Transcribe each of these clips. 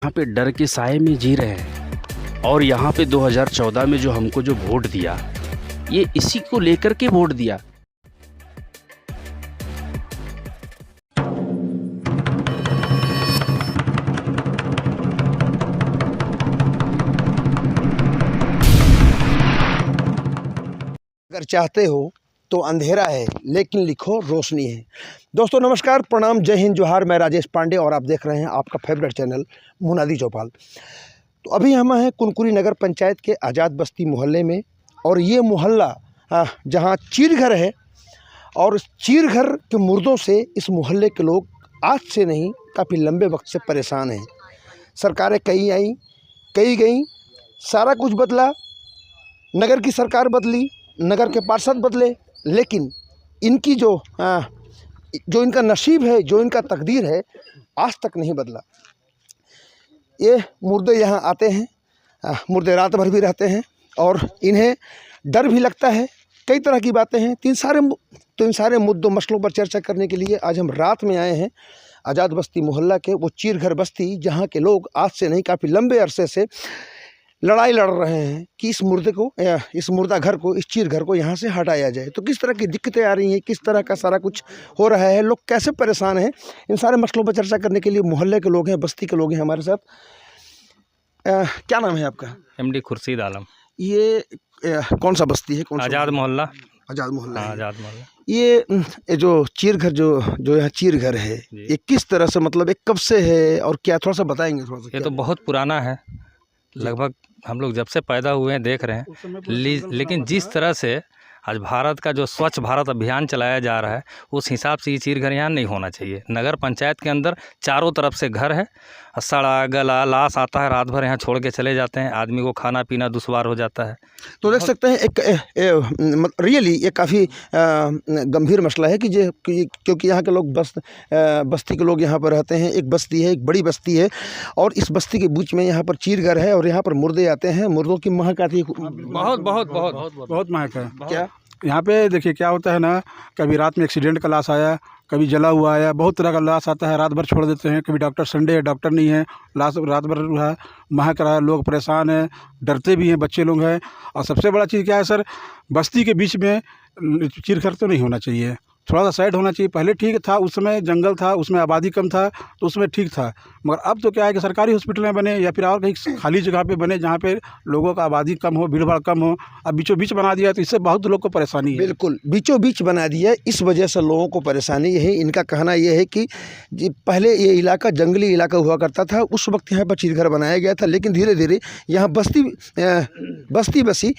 यहाँ पे डर के साए में जी रहे हैं। और यहाँ पे 2014 में जो हमको जो वोट दिया, ये इसी को लेकर के वोट दिया। अगर चाहते हो तो अंधेरा है लेकिन लिखो रोशनी है। दोस्तों नमस्कार, प्रणाम, जय हिंद, जोहार। मैं राजेश पांडे और आप देख रहे हैं आपका फेवरेट चैनल मुनादी चौपाल। तो अभी हम हैं कुनकुरी नगर पंचायत के आज़ाद बस्ती मोहल्ले में, और ये मोहल्ला जहाँ चीरघर है, और चीरघर के मुर्दों से इस मोहल्ले के लोग आज से नहीं काफ़ी लंबे वक्त से परेशान हैं। सरकारें कई आई कई गई, सारा कुछ बदला, नगर की सरकार बदली, नगर के पार्षद बदले, लेकिन इनकी जो इनका नसीब है, जो इनका तकदीर है, आज तक नहीं बदला। ये मुर्दे यहाँ आते हैं, मुर्दे रात भर भी रहते हैं और इन्हें डर भी लगता है। कई तरह की बातें हैं। इन सारे मुद्दों मसलों पर चर्चा करने के लिए आज हम रात में आए हैं आज़ाद बस्ती मोहल्ला के वो चीरघर बस्ती, जहाँ के लोग आज से नहीं काफ़ी लंबे अरसे से लड़ाई लड़ रहे हैं कि इस मुर्दे को, इस मुर्दा घर को, इस चीर घर को यहाँ से हटाया जाए। तो किस तरह की दिक्कतें आ रही हैं, किस तरह का सारा कुछ हो रहा है, लोग कैसे परेशान हैं, इन सारे मसलों पर चर्चा करने के लिए मोहल्ले के लोग हैं, बस्ती के लोग हैं हमारे साथ। क्या नाम है आपका? MD खुर्शीद आलम। ये कौन सा बस्ती है? कौन सा? आज़ाद मोहल्ला। आज़ाद मोहल्ला है। आज़ाद मोहल्ला। ये जो चीर घर जो यहाँ चीर घर है, ये किस तरह से, मतलब एक कब से है और क्या, थोड़ा सा बताएंगे? थोड़ा सा। ये तो बहुत पुराना है, लगभग हम लोग जब से पैदा हुए हैं देख रहे हैं। लेकिन जिस तरह से आज भारत का जो स्वच्छ भारत अभियान चलाया जा रहा है, उस हिसाब से ये चीरघर यहाँ नहीं होना चाहिए। नगर पंचायत के अंदर चारों तरफ से घर है, सड़ा गला लाश आता है, रात भर यहाँ छोड़ के चले जाते हैं, आदमी को खाना पीना दुश्वार हो जाता है। तो देख सकते हैं रियली ये काफ़ी गंभीर मसला है क्योंकि यहाँ के लोग बस्ती के लोग यहाँ पर रहते हैं। एक बस्ती है, एक बड़ी बस्ती है, और इस बस्ती के बीच में यहाँ पर चीरघर है, और यहाँ पर मुर्दे आते हैं। मुर्दों की महक आती है, बहुत महक है। क्या यहाँ पे देखिए क्या होता है ना, कभी रात में एक्सीडेंट का लाश आया, कभी जला हुआ आया, बहुत तरह का लाश आता है, रात भर छोड़ देते हैं। कभी डॉक्टर संडे है, डॉक्टर नहीं है, लाश रात भर है, महक रहा है, लोग परेशान हैं, डरते भी हैं, बच्चे लोग हैं। और सबसे बड़ा चीज़ क्या है सर, बस्ती के बीच में चीरघर तो नहीं होना चाहिए, थोड़ा सा साइड होना चाहिए। पहले ठीक था, उस समय जंगल था, उसमें आबादी कम था, तो उसमें ठीक था। मगर अब तो क्या है कि सरकारी हॉस्पिटल में बने या फिर और कहीं खाली जगह पे बने जहाँ पे लोगों का आबादी कम हो, भीड़ भाड़ कम हो। अब बीचों बीच बना दिया तो इससे बहुत लोग को परेशानी है। बिल्कुल बीचों बीच बना दिया, इस वजह से लोगों को परेशानी है। इनका कहना यह है कि पहले ये इलाका जंगली इलाका हुआ करता था, उस वक्त यहाँ पर चीरघर बनाया गया था, लेकिन धीरे धीरे यहाँ बस्ती बसी,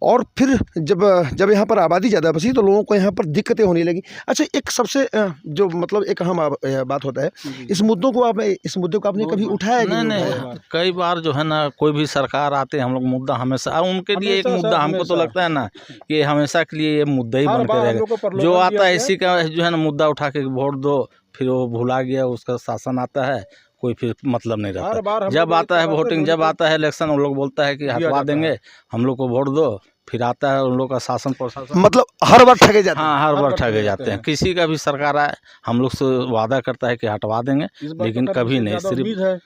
और फिर जब यहाँ पर आबादी ज़्यादा बसी तो लोगों को यहाँ पर दिक्कतें होने लगी। अच्छा, एक सबसे जो मतलब एक अहम बात होता है, इस मुद्दे को आपने कभी उठाया? नहीं, कई बार जो है ना, कोई भी सरकार आते हैं, हम लोग मुद्दा हमेशा उनके लिए एक मुद्दा, हमको तो लगता है ना कि हमेशा के लिए ये मुद्दा ही बन के रहेगा। जो आता है इसी का जो है ना मुद्दा उठा के वोट दो, फिर वो भुला गया, उसका शासन आता है, कोई फिर मतलब नहीं रहता। जब आता है वोटिंग, जब आता है इलेक्शन, उन लोग बोलता है कि हटवा देंगे, हम लोग को वोट दो, फिर आता है उन लोग का शासन प्रशासन, मतलब हर बार ठगे जाते हैं। हाँ, हर बार ठगे जाते हैं। किसी का भी सरकार आए, हम लोग से वादा करता है कि हटवा देंगे, लेकिन कभी नहीं। सिर्फ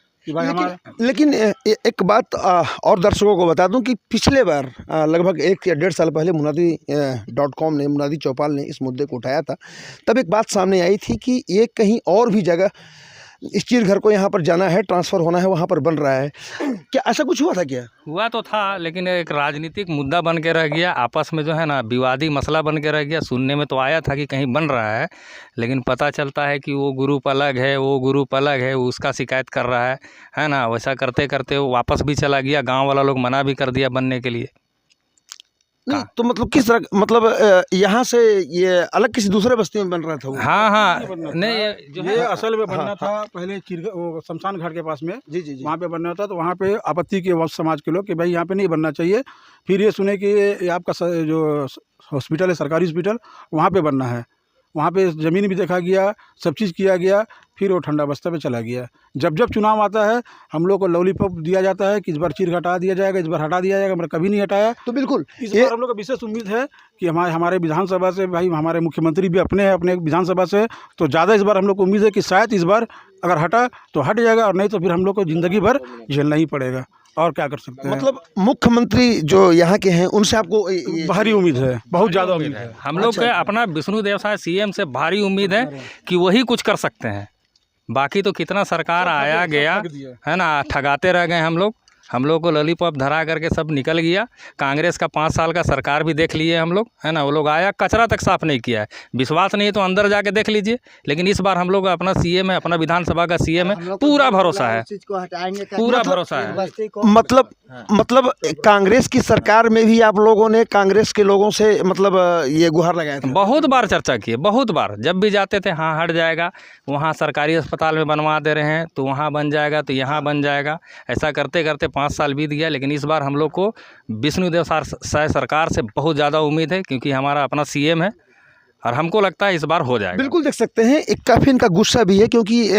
लेकिन एक बात और दर्शकों को बता दूं कि पिछले बार लगभग 1 या 1.5 साल पहले मुनादी.com ने, मुनादी चौपाल ने इस मुद्दे को उठाया था। तब एक बात सामने आई थी कि ये कहीं और भी जगह इस चीरघर को यहाँ पर जाना है, ट्रांसफ़र होना है, वहाँ पर बन रहा है। क्या ऐसा कुछ हुआ था? क्या हुआ तो था, लेकिन एक राजनीतिक मुद्दा बन के रह गया, आपस में जो है ना विवादी मसला बन के रह गया। सुनने में तो आया था कि कहीं बन रहा है, लेकिन पता चलता है कि वो ग्रुप अलग है, वो ग्रुप अलग है, उसका शिकायत कर रहा है ना। वैसा करते करते वो वापस भी चला गया, गांव वाला लोग मना भी कर दिया बनने के लिए। नहीं तो मतलब किस तरह, मतलब यहाँ से ये अलग किसी दूसरे बस्ती में बन रहा था वो? हाँ, नहीं, ये असल में बनना था पहले वो शमशान घाट के पास में। जी, वहाँ पे बनना था, तो वहाँ पे आपत्ति के वक्त समाज के लोग कि भाई यहाँ पे नहीं बनना चाहिए। फिर ये सुने कि ये आपका जो हॉस्पिटल है, सरकारी हॉस्पिटल, वहाँ पे बनना है। वहाँ पे ज़मीन भी देखा गया, सब चीज़ किया गया, फिर वो ठंडा बस्ता पे चला गया। जब चुनाव आता है, हम लोग को लॉलीपॉप दिया जाता है कि इस बार चीर हटा दिया जाएगा, इस बार हटा दिया जाएगा, मगर कभी नहीं हटाया। तो बिल्कुल इस बार हम लोग को विशेष उम्मीद है कि हमारे विधानसभा से, भाई हमारे मुख्यमंत्री भी अपने विधानसभा से, तो ज़्यादा इस बार हम लोग को उम्मीद है कि शायद इस बार अगर हटा तो हट जाएगा और नहीं तो फिर हम लोग को ज़िंदगी भर झेलना ही पड़ेगा। और क्या कर सकते हैं। मतलब मुख्यमंत्री जो यहाँ के हैं उनसे आपको भारी उम्मीद है, बहुत ज़्यादा उम्मीद है। हम लोग के अपना विष्णु देव साय सीएम से भारी उम्मीद है कि वही कुछ कर सकते हैं। बाकी तो कितना सरकार आया गया है ना, ठगाते रह गए हम लोग को लॉलीपॉप धरा करके सब निकल गया। कांग्रेस का 5 साल का सरकार भी देख लिए हम लोग, है ना, वो लोग आया कचरा तक साफ नहीं किया है। विश्वास नहीं है तो अंदर जाके देख लीजिए। लेकिन इस बार हम लोग अपना सीएम है, अपना विधानसभा का सीएम है, पूरा भरोसा है, पूरा भरोसा है। मतलब कांग्रेस की सरकार में भी आप लोगों ने कांग्रेस के लोगों से मतलब ये गुहार लगाया था? बहुत बार चर्चा की है, बहुत बार। जब भी जाते थे हाँ हट जाएगा, वहाँ सरकारी अस्पताल में बनवा दे रहे हैं तो वहाँ बन जाएगा, तो यहाँ बन जाएगा। ऐसा करते करते 5 साल बीत गया। लेकिन इस बार हम लोग को विष्णु देव साय सरकार से बहुत ज़्यादा उम्मीद है, क्योंकि हमारा अपना सीएम है और हमको लगता है इस बार हो जाएगा। बिल्कुल देख सकते हैं एक काफ़ी इनका गुस्सा भी है, क्योंकि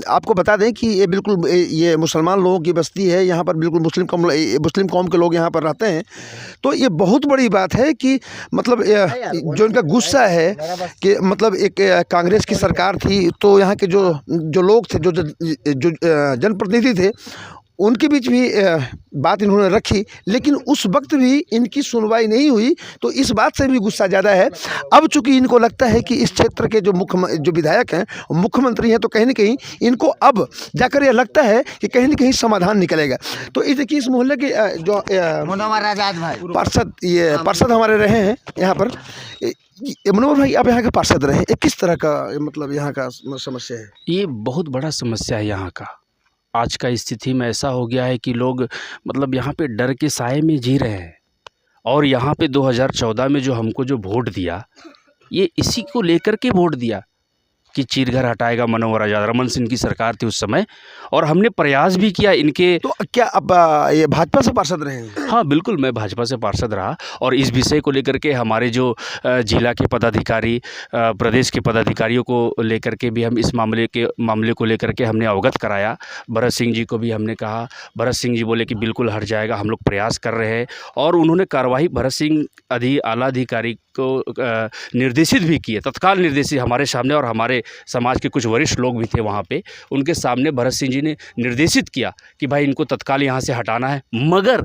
आपको बता दें कि ये बिल्कुल ये मुसलमान लोगों की बस्ती है। यहाँ पर बिल्कुल मुस्लिम कौम के लोग यहाँ पर रहते हैं। तो ये बहुत बड़ी बात है कि मतलब जो इनका गुस्सा है कि मतलब एक कांग्रेस की सरकार थी तो यहाँ के जो लोग थे, जो जनप्रतिनिधि थे, उनके बीच भी बात इन्होंने रखी, लेकिन उस वक्त भी इनकी सुनवाई नहीं हुई। तो इस बात से भी गुस्सा ज़्यादा है। अब चूंकि इनको लगता है कि इस क्षेत्र के जो विधायक हैं, मुख्यमंत्री हैं, तो कहीं ना कहीं इनको अब जाकर यह लगता है कि कहीं ना कहीं समाधान निकलेगा। तो इस देखिए इस मोहल्ले के जो पार्षद हमारे रहे हैं यहाँ पर, मनोहर भाई आप यहाँ के पार्षद रहे, किस तरह का मतलब यहाँ का समस्या है? ये बहुत बड़ा समस्या है यहाँ का। आज का स्थिति में ऐसा हो गया है कि लोग मतलब यहाँ पे डर के साए में जी रहे हैं। और यहाँ पे 2014 में जो हमको जो वोट दिया, ये इसी को लेकर के वोट दिया कि चीरघर हटाएगा मनोहर आज़ाद। रमन सिंह की सरकार थी उस समय, और हमने प्रयास भी किया इनके। तो क्या अब ये भाजपा से पार्षद रहे हैं? हाँ बिल्कुल, मैं भाजपा से पार्षद रहा और इस विषय को लेकर के हमारे जो जिला के पदाधिकारी, प्रदेश के पदाधिकारियों को लेकर के भी हम इस मामले को लेकर के हमने अवगत कराया। भरत सिंह जी को भी हमने कहा, भरत सिंह जी बोले कि बिल्कुल हट जाएगा, हम लोग प्रयास कर रहे हैं। और उन्होंने कार्रवाई भरत सिंह आला अधिकारी को निर्देशित भी किए, तत्काल निर्देशित हमारे सामने, और हमारे समाज के कुछ वरिष्ठ लोग भी थे वहाँ पे, उनके सामने भरत सिंह जी ने निर्देशित किया कि भाई इनको तत्काल यहाँ से हटाना है। मगर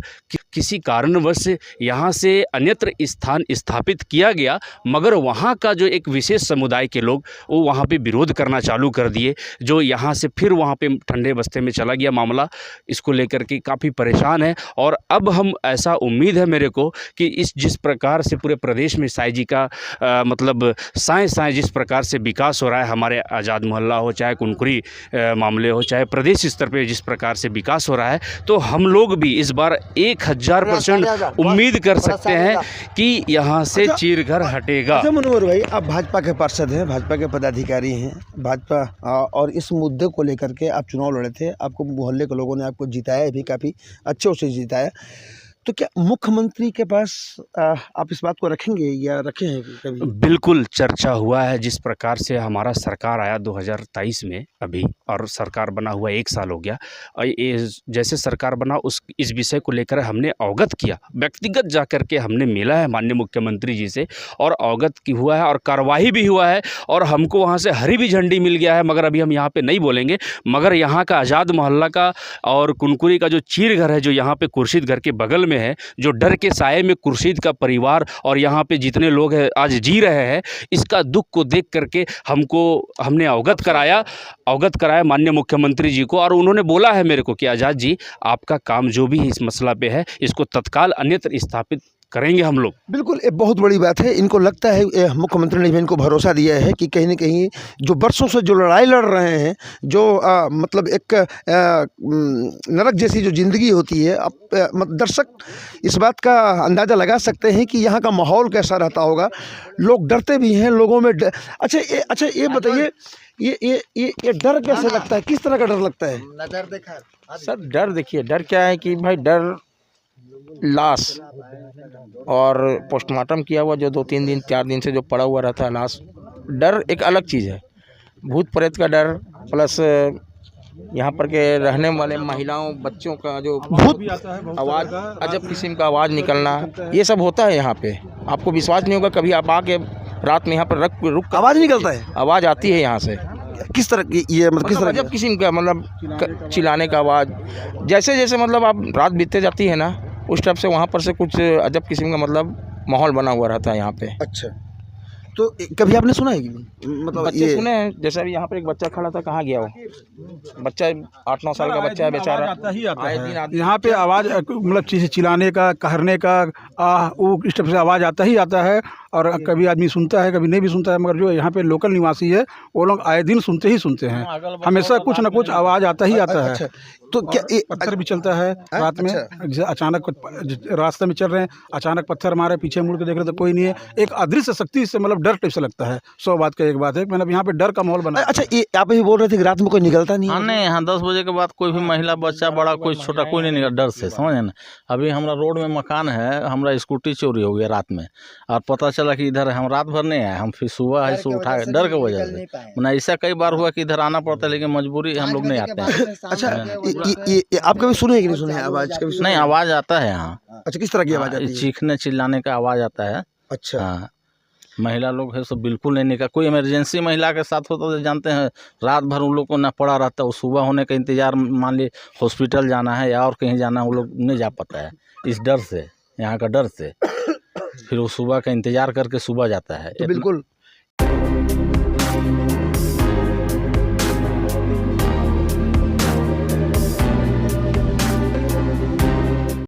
किसी कारणवश यहाँ से अन्यत्र स्थान स्थापित किया गया, मगर वहाँ का जो एक विशेष समुदाय के लोग वो वहाँ पे विरोध करना चालू कर दिए, जो यहाँ से फिर वहाँ पे ठंडे बस्ते में चला गया मामला। इसको लेकर के काफ़ी परेशान है। और अब हम ऐसा उम्मीद है मेरे को कि जिस प्रकार से पूरे प्रदेश में साई जी का मतलब साए जिस प्रकार से विकास हो रहा है, हमारे आज़ाद मोहल्ला हो, चाहे कुनकुरी मामले हो, चाहे प्रदेश स्तर पे जिस प्रकार से विकास हो रहा है, तो हम लोग भी इस बार 1000% उम्मीद कर सकते हैं कि यहाँ से चीरघर हटेगा। अच्छा मनोहर भाई, आप भाजपा के पार्षद हैं, भाजपा के पदाधिकारी हैं, भाजपा और इस मुद्दे को लेकर के आप चुनाव लड़े थे, आपको मोहल्ले के लोगों ने आपको जिताया भी, काफ़ी अच्छे से जिताया। तो क्या मुख्यमंत्री के पास आप इस बात को रखेंगे या रखे हैं कभी? बिल्कुल चर्चा हुआ है। जिस प्रकार से हमारा सरकार आया 2023 में अभी, और सरकार बना हुआ 1 साल हो गया, जैसे सरकार बना इस विषय को लेकर हमने अवगत किया, व्यक्तिगत जाकर के हमने मिला है माननीय मुख्यमंत्री जी से और अवगत की हुआ है और कार्रवाई भी हुआ है, और हमको वहाँ से हरी भी झंडी मिल गया है। मगर अभी हम यहाँ पे नहीं बोलेंगे, मगर यहाँ का आज़ाद मोहल्ला का और कुनकुरी का जो चीरघर है, जो यहाँ पे कुर्शीद घर के बगल में है, जो डर के साए में कुर्शीद का परिवार और यहाँ पे जितने लोग हैं आज जी रहे हैं, इसका दुख को देख करके हमने अवगत कराया माननीय मुख्यमंत्री जी को। और उन्होंने बोला है मेरे को कि आज़ाद जी, आपका काम जो भी इस मसला पे है, इसको तत्काल अन्यत्र स्थापित करेंगे हम लोग। बिल्कुल, ये बहुत बड़ी बात है। इनको लगता है, मुख्यमंत्री ने भी इनको भरोसा दिया है कि कहीं ना कहीं जो बरसों से जो लड़ाई लड़ रहे हैं, जो मतलब एक नरक जैसी जो ज़िंदगी होती है, अब दर्शक इस बात का अंदाज़ा लगा सकते हैं कि यहाँ का माहौल कैसा रहता होगा। लोग डरते भी हैं, लोगों में अच्छा ये बताइए, ये डर कैसे लगता है, किस तरह का डर लगता है? सर डर देखिए, डर क्या है कि भाई डर लाश और पोस्टमार्टम किया हुआ जो 2-3 दिन 4 दिन से जो पड़ा हुआ रहता है लाश, डर एक अलग चीज़ है। भूत प्रेत का डर प्लस यहाँ पर के रहने वाले महिलाओं बच्चों का जो भूत आवाज़, अजब किस्म का आवाज़ निकलना, ये सब होता है यहाँ पे। आपको विश्वास नहीं होगा, कभी आप आके रात में यहाँ पर रुक आवाज़ निकलता है, आवाज़ आती है यहाँ से, किस तरह की ये मतलब किस तरह अजब किस्म का मतलब चिल्लाने का आवाज़, जैसे जैसे मतलब आप रात बीतते जाती है ना उस टाइप से वहाँ पर से कुछ अजब किस्म का मतलब माहौल बना हुआ रहता है यहाँ पे। अच्छा, तो कभी आपने सुना है कि नहीं? मतलब बच्चे ये सुने हैं, जैसे अभी यहाँ पर एक बच्चा खड़ा था, कहाँ गया वो बच्चा? 8-9 साल का बच्चा है बेचारा। आए दिन आदमी यहाँ पे आवाज़ मतलब चीज़ चिल्लाने का, कहरने का, वो इस टाइप से आवाज़ आता ही आता है। और कभी आदमी सुनता है, कभी नहीं भी सुनता है, मगर जो यहाँ पे लोकल निवासी है वो लोग आए दिन सुनते ही सुनते हैं। हमेशा कुछ ना कुछ आवाज़ आता ही आता है। अच्छा, तो क्या पत्थर भी चलता है रात में, जैसे अचानक रास्ते में चल रहे हैं, अचानक पत्थर मारे, पीछे मुड़ के देख रहे तो कोई नहीं है। एक अदृश्य शक्ति से मतलब डर टाइप से लगता है। 100 बात का एक बात है, मतलब यहाँ पे डर का माहौल बना। अच्छा, ये आप भी बोल रहे थे कि रात में कोई निकलता नहीं हाँ है? नहीं, यहाँ 10 बजे के बाद कोई भी महिला, बच्चा, बड़ा, कोई छोटा, कोई नहीं निकल डर से, समझे ना। अभी हमारा रोड में मकान है, हमारा स्कूटी चोरी हो गया रात में, और पता चला कि इधर हम रात भर नहीं आए, हम फिर सुबह है सो उठा डर की वजह से। मैंने ऐसा कई बार हुआ कि इधर आना पड़ता है, लेकिन मजबूरी हम लोग नहीं आते हैं। अच्छा, ये आप कभी सुने हैं कि नहीं सुने हैं आवाज़ कभी सुने नहीं, हैं? आवाज़ आता है यहाँ। अच्छा, किस तरह की आवाज़ आती है? चीखने चिल्लाने का आवाज़ आता है। अच्छा, हाँ, महिला लोग है सब बिल्कुल नहीं निकल। कोई इमरजेंसी महिला के साथ होता तो जानते हैं रात भर उन लोग को ना पड़ा रहता है, वो सुबह होने का इंतज़ार, मान ली हॉस्पिटल जाना है या और कहीं जाना है, वो लोग नहीं जा पाता है इस डर से, यहाँ का डर से। फिर वो सुबह का इंतज़ार करके सुबह जाता है। तो बिल्कुल